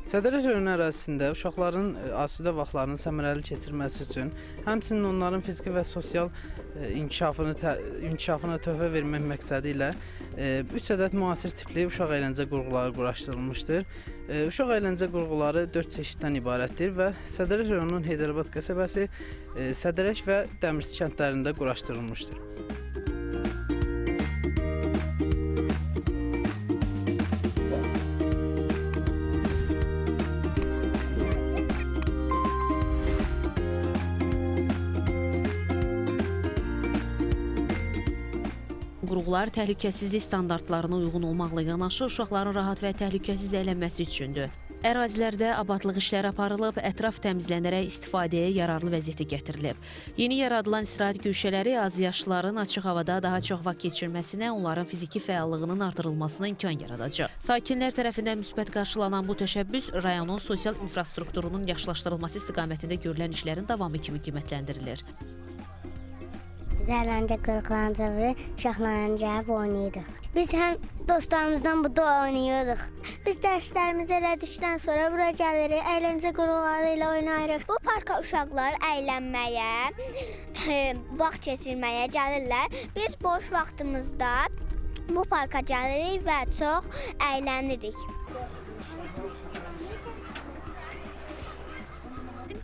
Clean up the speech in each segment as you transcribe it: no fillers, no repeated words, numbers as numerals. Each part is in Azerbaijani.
Sədərək rayonu ərazisində uşaqların asudə vaxtlarının səmərəli keçirməsi üçün, həmçinin onların fiziki və sosial inkişafına töhfə vermək məqsədi ilə 3 ədəd müasir tipli uşaq əyləncə qurğuları quraşdırılmışdır. Uşaq əyləncə qurğuları 4 çeşiddən ibarətdir və Sədərək rayonunun Heydərabad qəsəbəsi, Sədərək və Dəmirçi kəndlərində quraşdırılmışdır. Qurğular təhlükəsizlik standartlarına uyğun olmaqla yanaşı uşaqların rahat və təhlükəsiz əylənməsi üçündür. Ərazilərdə abadlıq işləri aparılıb, ətraf təmizlənərək istifadəyə yararlı vəziyyətə gətirilib. Yeni yaradılan istirahət güşələri azyaşlıların açıq havada daha çox vaxt keçirməsinə, onların fiziki fəallığının artırılmasına imkan yaradacaq. Sakinlər tərəfindən müsbət qarşılanan bu təşəbbüs rayonun sosial infrastrukturunun yaxşılaşdırılması istiqamətində görülən işlərin davamı kimi qiymətləndirilir. Biz əyləncə qurğularınca və uşaqlarla gəlib oynayırıq. Biz həm dostlarımızdan burada oynayırıq. Biz dərslərimizi elədikdən sonra bura gəlirik, əyləncə qurğuları ilə oynayırıq. Bu parka uşaqlar əylənməyə, vaxt keçirməyə gəlirlər. Biz boş vaxtımızda bu parka gəlirik və çox əylənirik.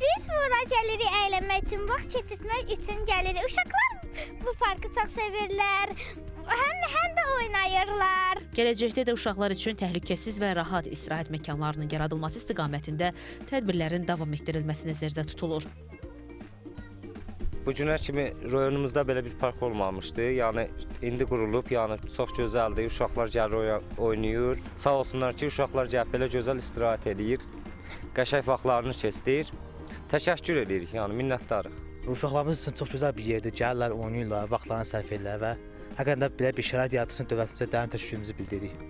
Biz bura gəlirik əylənmək üçün, vaxt keçirmək üçün gəlirik. Uşaqlar bu parkı çox sevirlər, həm də oynayırlar. Gələcəkdə də uşaqlar üçün təhlükəsiz və rahat istirahət məkanlarının yaradılması istiqamətində tədbirlərin davam etdirilməsi nəzərdə tutulur. Bu günə kimi rayonumuzda belə bir park olmamışdı. Yəni indi qurulub, yəni çox gözəldir. Uşaqlar gəlir oynayır. Sağ olsunlar ki, uşaqlar gəlib belə gözəl istirahət edir. Qəşəng vaxtlarını keçirir. Təşəkkür edirik, yəni minnətdarıq. Uşaqlarımız üçün çox gözəl bir yerdir. Gəlirlər, oynayırlar, vaxtlarını sərf edirlər və həqiqətən də belə bir şərait yaratdığı üçün dövlətimizə dərin təşəkkürümüzü bildiririk.